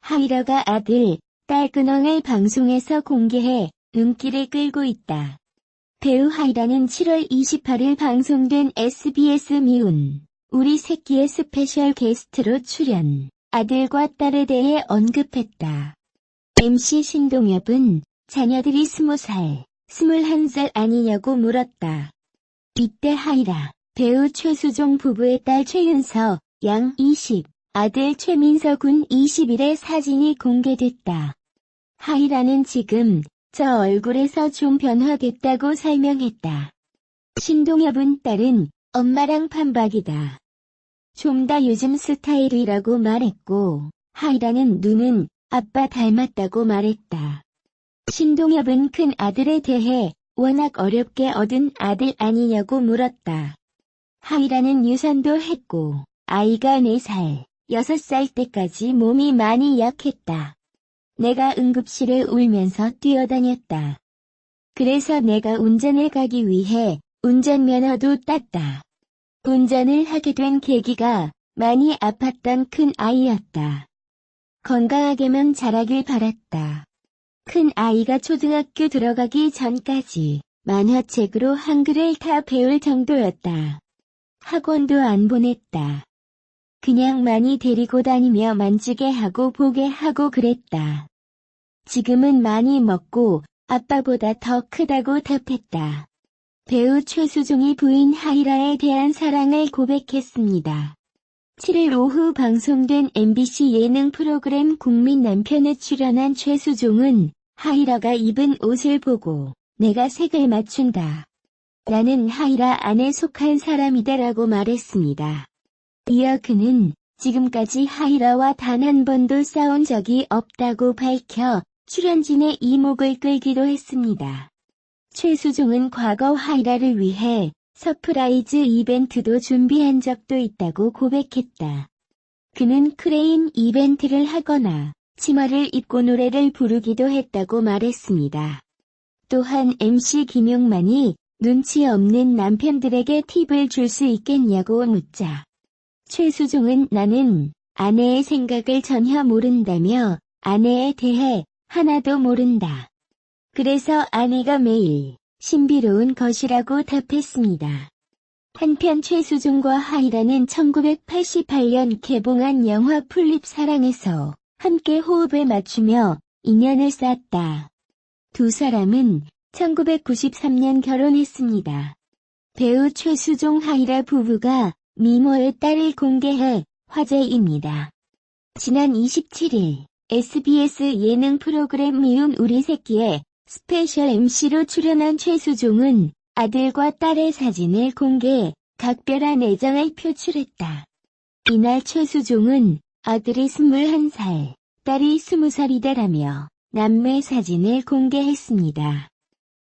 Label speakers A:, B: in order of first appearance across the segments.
A: 하이라가 아들, 딸 근황을 방송에서 공개해 눈길을 끌고 있다. 배우 하이라는 7월 28일 방송된 SBS 미운 우리 새끼의 스페셜 게스트로 출연, 아들과 딸에 대해 언급했다. MC 신동엽은 자녀들이 20살, 21살 아니냐고 물었다. 이때 하이라, 배우 최수종 부부의 딸 최윤서, 양 20, 아들 최민서 군 21의 사진이 공개됐다. 하이라는 지금 저 얼굴에서 좀 변화됐다고 설명했다. 신동엽은 딸은 엄마랑 판박이다. 좀 더 요즘 스타일이라고 말했고, 하이라는 눈은 아빠 닮았다고 말했다. 신동엽은 큰 아들에 대해 워낙 어렵게 얻은 아들 아니냐고 물었다. 하이라는 유산도 했고, 아이가 4살, 6살 때까지 몸이 많이 약했다. 내가 응급실에 울면서 뛰어다녔다. 그래서 내가 운전을 가기 위해 운전면허도 땄다. 운전을 하게 된 계기가 많이 아팠던 큰 아이였다. 건강하게만 자라길 바랐다. 큰 아이가 초등학교 들어가기 전까지 만화책으로 한글을 다 배울 정도였다. 학원도 안 보냈다. 그냥 많이 데리고 다니며 만지게 하고 보게 하고 그랬다. 지금은 많이 먹고 아빠보다 더 크다고 답했다. 배우 최수종이 부인 하이라에 대한 사랑을 고백했습니다. 7일 오후 방송된 MBC 예능 프로그램 국민 남편에 출연한 최수종은 하이라가 입은 옷을 보고 내가 색을 맞춘다. 나는 하이라 안에 속한 사람이다라고 말했습니다. 이어 그는 지금까지 하이라와 단 한 번도 싸운 적이 없다고 밝혀 출연진의 이목을 끌기도 했습니다. 최수종은 과거 하이라를 위해 서프라이즈 이벤트도 준비한 적도 있다고 고백했다. 그는 크레인 이벤트를 하거나 치마를 입고 노래를 부르기도 했다고 말했습니다. 또한 MC 김용만이 눈치 없는 남편들에게 팁을 줄 수 있겠냐고 묻자. 최수종은 나는 아내의 생각을 전혀 모른다며 아내에 대해 하나도 모른다. 그래서 아내가 매일 신비로운 것이라고 답했습니다. 한편 최수종과 하이라는 1988년 개봉한 영화 풀립 사랑에서 함께 호흡을 맞추며 인연을 쌓았다. 두 사람은 1993년 결혼했습니다. 배우 최수종 하이라 부부가 미모의 딸을 공개해 화제입니다. 지난 27일 SBS 예능 프로그램 미운 우리 새끼에 스페셜 MC로 출연한 최수종은 아들과 딸의 사진을 공개해 각별한 애정을 표출했다. 이날 최수종은 아들이 21살, 딸이 20살이다라며 남매 사진을 공개했습니다.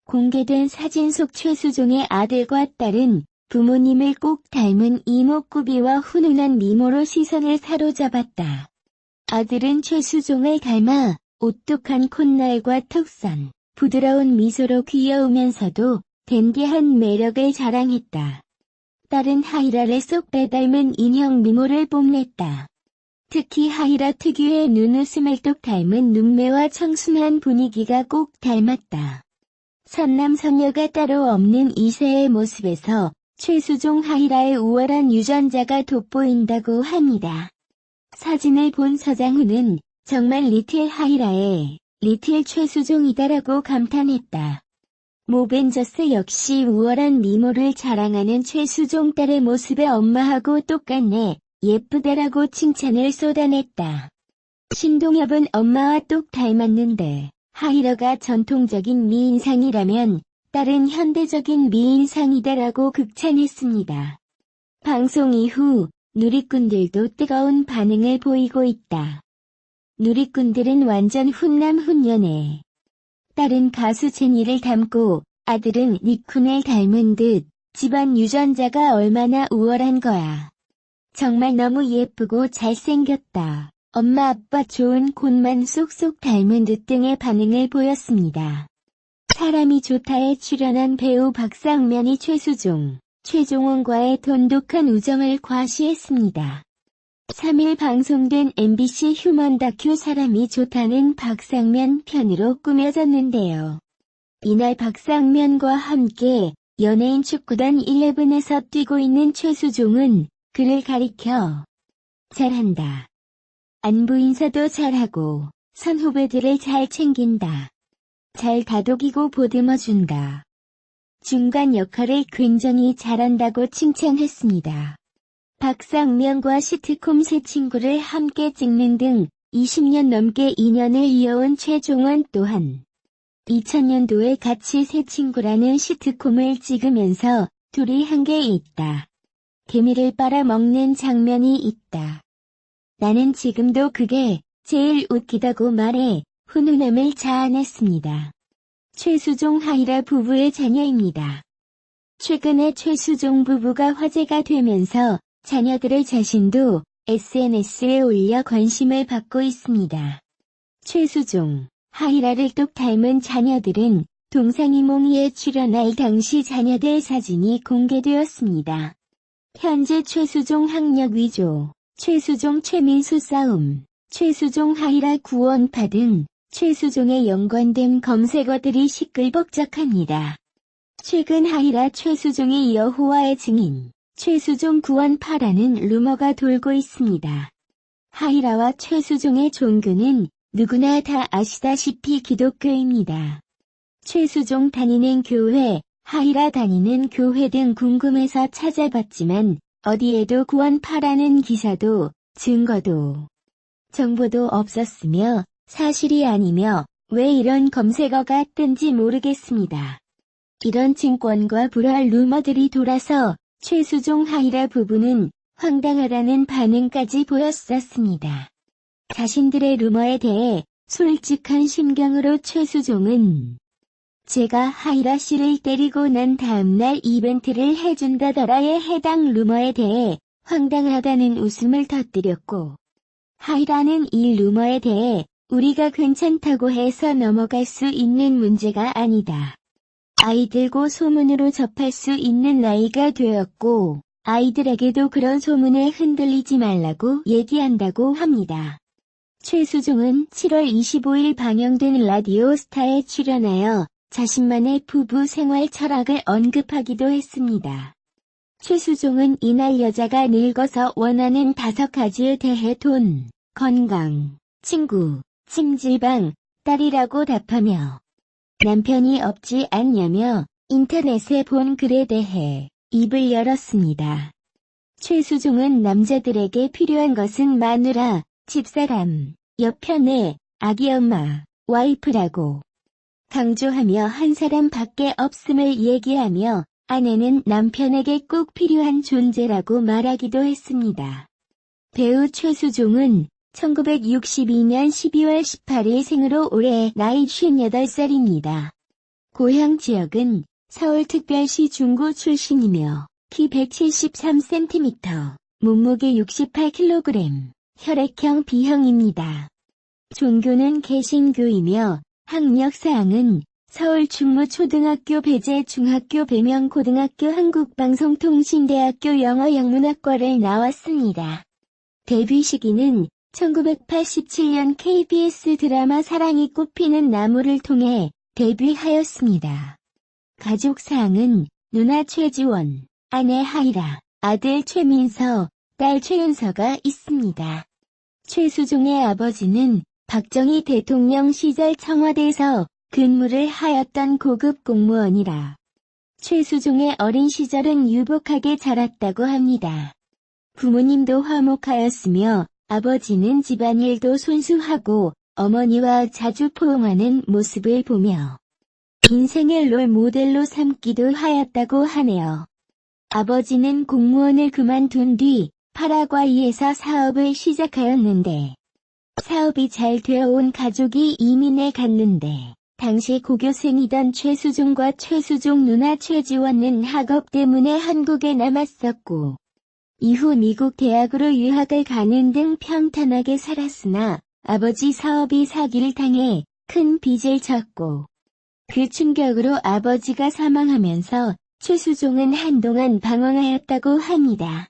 A: 공개된 사진 속 최수종의 아들과 딸은 부모님을 꼭 닮은 이목구비와 훈훈한 미모로 시선을 사로잡았다. 아들은 최수종을 닮아 오똑한 콧날과 턱선, 부드러운 미소로 귀여우면서도 댄디한 매력을 자랑했다. 딸은 하이라를 쏙 빼닮은 인형 미모를 뽐냈다. 특히 하이라 특유의 눈웃음을 똑 닮은 눈매와 청순한 분위기가 꼭 닮았다. 선남선녀가 따로 없는 2세의 모습에서 최수종 하이라의 우월한 유전자가 돋보인다고 합니다. 사진을 본 서장훈은 정말 리틀 하이라의 리틀 최수종이다라고 감탄했다. 모벤져스 역시 우월한 미모를 자랑하는 최수종 딸의 모습에 엄마하고 똑같네, 예쁘다라고 칭찬을 쏟아냈다. 신동엽은 엄마와 똑 닮았는데 하이라가 전통적인 미인상이라면 딸은 현대적인 미인상이다라고 극찬했습니다. 방송 이후 누리꾼들도 뜨거운 반응을 보이고 있다. 누리꾼들은 완전 훈남훈녀네. 딸은 가수 제니를 닮고 아들은 니쿤을 닮은 듯 집안 유전자가 얼마나 우월한 거야. 정말 너무 예쁘고 잘생겼다. 엄마 아빠 좋은 곳만 쏙쏙 닮은 듯 등의 반응을 보였습니다. 사람이 좋다에 출연한 배우 박상면이 최수종, 최종원과의 돈독한 우정을 과시했습니다. 3일 방송된 MBC 휴먼 다큐 사람이 좋다는 박상면 편으로 꾸며졌는데요. 이날 박상면과 함께 연예인 축구단 11에서 뛰고 있는 최수종은 그를 가리켜 잘한다. 안부 인사도 잘하고 선후배들을 잘 챙긴다. 잘 다독이고 보듬어준다. 중간 역할을 굉장히 잘한다고 칭찬했습니다. 박상면과 시트콤 새 친구를 함께 찍는 등 20년 넘게 인연을 이어온 최종원 또한 2000년도에 같이 새 친구라는 시트콤을 찍으면서 둘이 한 게 있다. 개미를 빨아먹는 장면이 있다. 나는 지금도 그게 제일 웃기다고 말해 훈훈함을 자아냈습니다. 최수종 하이라 부부의 자녀입니다. 최근에 최수종 부부가 화제가 되면서 자녀들의 자신도 SNS에 올려 관심을 받고 있습니다. 최수종, 하이라를 똑 닮은 자녀들은 동상이몽이에 출연할 당시 자녀들 사진이 공개되었습니다. 현재 최수종 학력 위조, 최수종 최민수 싸움, 최수종 하이라 구원파 등 최수종에 연관된 검색어들이 시끌벅적합니다. 최근 하이라 최수종이 여호와의 증인, 최수종 구원파라는 루머가 돌고 있습니다. 하이라와 최수종의 종교는 누구나 다 아시다시피 기독교입니다. 최수종 다니는 교회, 하이라 다니는 교회 등 궁금해서 찾아봤지만 어디에도 구원파라는 기사도 증거도 정보도 없었으며 사실이 아니며 왜 이런 검색어가 뜬지 모르겠습니다. 이런 증권과 불알 루머들이 돌아서 최수종 하이라 부부는 황당하다는 반응까지 보였었습니다. 자신들의 루머에 대해 솔직한 심경으로 최수종은 제가 하이라 씨를 때리고 난 다음날 이벤트를 해준다더라에 해당 루머에 대해 황당하다는 웃음을 터뜨렸고 하이라는 이 루머에 대해 우리가 괜찮다고 해서 넘어갈 수 있는 문제가 아니다. 아이들고 소문으로 접할 수 있는 나이가 되었고 아이들에게도 그런 소문에 흔들리지 말라고 얘기한다고 합니다. 최수종은 7월 25일 방영된 라디오 스타에 출연하여 자신만의 부부 생활 철학을 언급하기도 했습니다. 최수종은 이날 여자가 늙어서 원하는 5가지에 대해 돈, 건강, 친구, 찜질방, 딸이라고 답하며 남편이 없지 않냐며 인터넷에 본 글에 대해 입을 열었습니다. 최수종은 남자들에게 필요한 것은 마누라, 집사람, 옆편에 아기 엄마, 와이프라고 강조하며 한 사람 밖에 없음을 얘기하며 아내는 남편에게 꼭 필요한 존재라고 말하기도 했습니다. 배우 최수종은 1962년 12월 18일 생으로 올해 나이 58살입니다. 고향 지역은 서울특별시 중구 출신이며 키 173cm, 몸무게 68kg, 혈액형 B형입니다. 종교는 개신교이며 학력사항은 서울충무초등학교 배재중학교 배명고등학교 한국방송통신대학교 영어영문학과를 나왔습니다. 데뷔 시기는 1987년 KBS 드라마 사랑이 꽃피는 나무를 통해 데뷔하였습니다. 가족사항은 누나 최지원, 아내 하이라, 아들 최민서, 딸 최윤서가 있습니다. 최수종의 아버지는 박정희 대통령 시절 청와대에서 근무를 하였던 고급 공무원이라 최수종의 어린 시절은 유복하게 자랐다고 합니다. 부모님도 화목하였으며 아버지는 집안일도 손수하고 어머니와 자주 포옹하는 모습을 보며 인생의 롤 모델로 삼기도 하였다고 하네요. 아버지는 공무원을 그만둔 뒤 파라과이에서 사업을 시작하였는데 사업이 잘 되어온 가족이 이민에 갔는데 당시 고교생이던 최수종과 최수종 누나 최지원은 학업 때문에 한국에 남았었고 이후 미국 대학으로 유학을 가는 등 평탄하게 살았으나 아버지 사업이 사기를 당해 큰 빚을 졌고 그 충격으로 아버지가 사망하면서 최수종은 한동안 방황하였다고 합니다.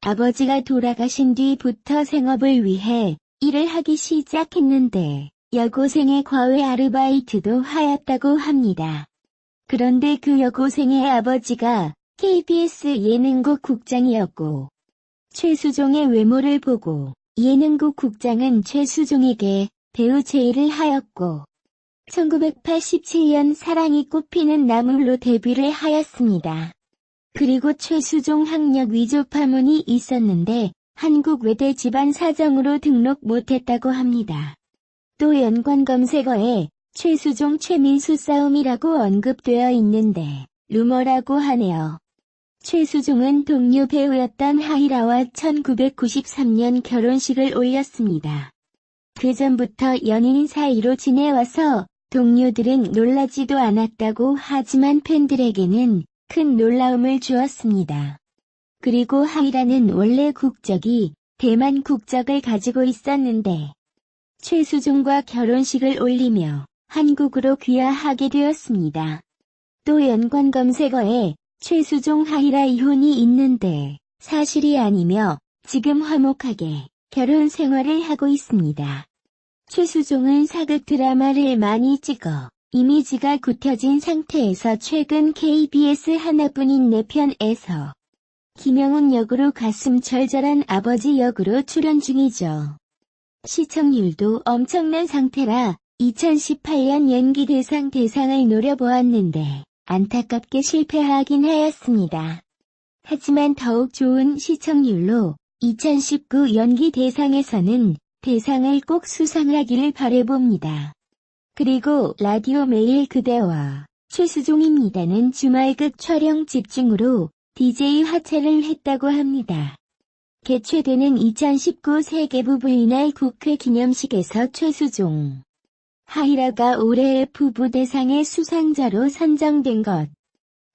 A: 아버지가 돌아가신 뒤부터 생업을 위해 일을 하기 시작했는데 여고생의 과외 아르바이트도 하였다고 합니다. 그런데 그 여고생의 아버지가 KBS 예능국 국장이었고 최수종의 외모를 보고 예능국 국장은 최수종에게 배우 제의를 하였고 1987년 사랑이 꽃피는 나물로 데뷔를 하였습니다. 그리고 최수종 학력 위조 파문이 있었는데 한국 외대 집안 사정으로 등록 못했다고 합니다. 또 연관 검색어에 최수종 최민수 싸움이라고 언급되어 있는데 루머라고 하네요. 최수종은 동료 배우였던 하이라와 1993년 결혼식을 올렸습니다. 그 전부터 연인 사이로 지내와서 동료들은 놀라지도 않았다고 하지만 팬들에게는 큰 놀라움을 주었습니다. 그리고 하이라는 원래 국적이 대만 국적을 가지고 있었는데 최수종과 결혼식을 올리며 한국으로 귀화하게 되었습니다. 또 연관 검색어에 최수종 하이라 이혼이 있는데 사실이 아니며 지금 화목하게 결혼 생활을 하고 있습니다. 최수종은 사극 드라마를 많이 찍어 이미지가 굳혀진 상태에서 최근 KBS 하나뿐인 내 편에서 김영훈 역으로 가슴 절절한 아버지 역으로 출연 중이죠. 시청률도 엄청난 상태라 2018년 연기대상 대상을 노려보았는데 안타깝게 실패하긴 하였습니다. 하지만 더욱 좋은 시청률로 2019 연기대상에서는 대상을 꼭 수상하기를 바라봅니다. 그리고 라디오 매일 그대와 최수종입니다는 주말극 촬영 집중으로 DJ 하차를 했다고 합니다. 개최되는 2019 세계부부인알 국회 기념식에서 최수종, 하이라가 올해의 부부대상의 수상자로 선정된 것.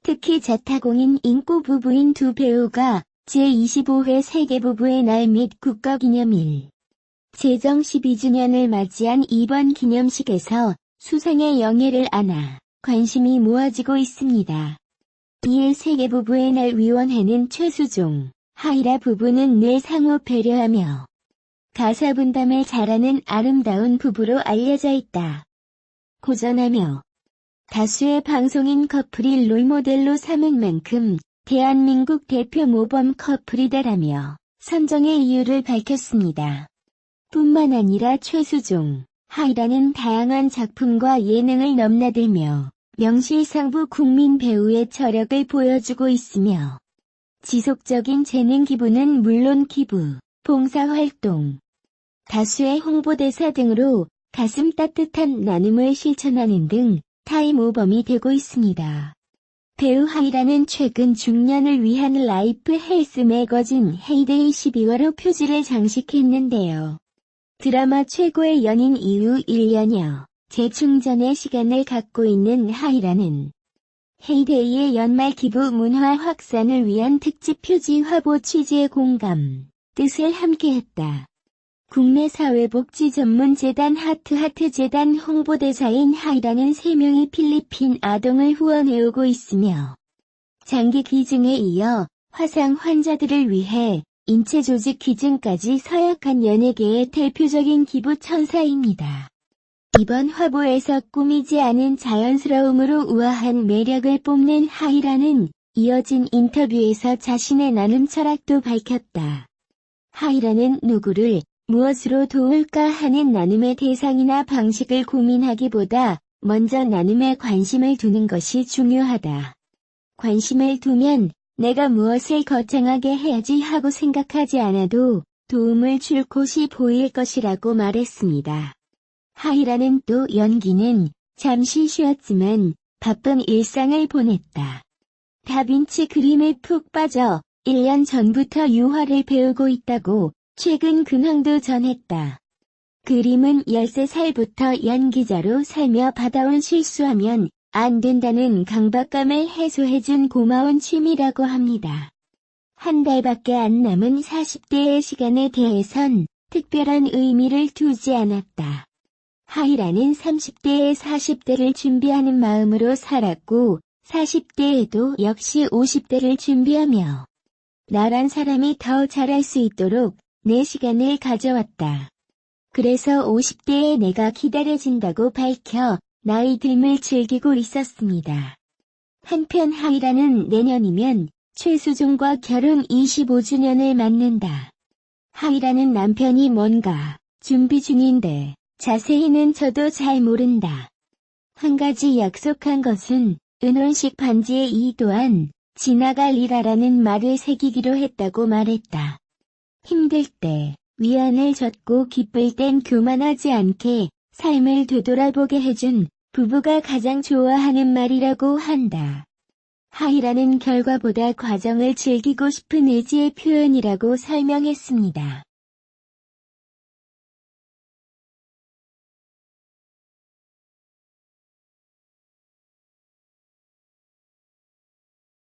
A: 특히 자타공인 인고 부부인 두 배우가 제25회 세계부부의 날 및 국가기념일, 제정 12주년을 맞이한 이번 기념식에서 수상의 영예를 안아 관심이 모아지고 있습니다. 이에 세계부부의 날 위원회는 최수종, 하이라 부부는 늘 상호 배려하며 가사 분담을 잘하는 아름다운 부부로 알려져 있다. 고전하며 다수의 방송인 커플이 롤모델로 삼은 만큼 대한민국 대표 모범 커플이다라며 선정의 이유를 밝혔습니다. 뿐만 아니라 최수종, 하이라는 다양한 작품과 예능을 넘나들며 명실상부 국민 배우의 저력을 보여주고 있으며 지속적인 재능 기부는 물론 기부, 봉사활동, 다수의 홍보대사 등으로 가슴 따뜻한 나눔을 실천하는 등 타임오범이 되고 있습니다. 배우 하이라는 최근 중년을 위한 라이프 헬스 매거진 헤이데이 12화로 표지를 장식했는데요. 드라마 최고의 연인 이후 1년여 재충전의 시간을 갖고 있는 하이라는 헤이데이의 연말 기부 문화 확산을 위한 특집 표지 화보 취지의 공감, 뜻을 함께했다. 국내 사회복지전문재단 하트하트재단 홍보대사인 하이라는 3명의 필리핀 아동을 후원해오고 있으며 장기 기증에 이어 화상 환자들을 위해 인체 조직 기증까지 서약한 연예계의 대표적인 기부 천사입니다. 이번 화보에서 꾸미지 않은 자연스러움으로 우아한 매력을 뽐낸 하이라는 이어진 인터뷰에서 자신의 나눔 철학도 밝혔다. 하이라는 누구를 무엇으로 도울까 하는 나눔의 대상이나 방식을 고민하기보다 먼저 나눔에 관심을 두는 것이 중요하다. 관심을 두면 내가 무엇을 거창하게 해야지 하고 생각하지 않아도 도움을 줄 곳이 보일 것이라고 말했습니다. 하이라는 또 연기는 잠시 쉬었지만 바쁜 일상을 보냈다. 다빈치 그림에 푹 빠져 1년 전부터 유화를 배우고 있다고 최근 근황도 전했다. 그림은 13살부터 연기자로 살며 받아온 실수하면 안 된다는 강박감을 해소해준 고마운 취미라고 합니다. 한 달밖에 안 남은 40대의 시간에 대해선 특별한 의미를 두지 않았다. 하이라는 30대에 40대를 준비하는 마음으로 살았고 40대에도 역시 50대를 준비하며 나란 사람이 더 잘할 수 있도록 내 시간을 가져왔다. 그래서 50대에 내가 기다려진다고 밝혀 나이 듦을 즐기고 있었습니다. 한편 하이라는 내년이면 최수종과 결혼 25주년을 맞는다. 하이라는 남편이 뭔가 준비 중인데 자세히는 저도 잘 모른다. 한 가지 약속한 것은 은혼식 반지에 이 또한 지나갈리라라는 말을 새기기로 했다고 말했다. 힘들 때 위안을 줬고 기쁠 땐 교만하지 않게 삶을 되돌아보게 해준 부부가 가장 좋아하는 말이라고 한다. 하이라는 결과보다 과정을 즐기고 싶은 의지의 표현이라고 설명했습니다.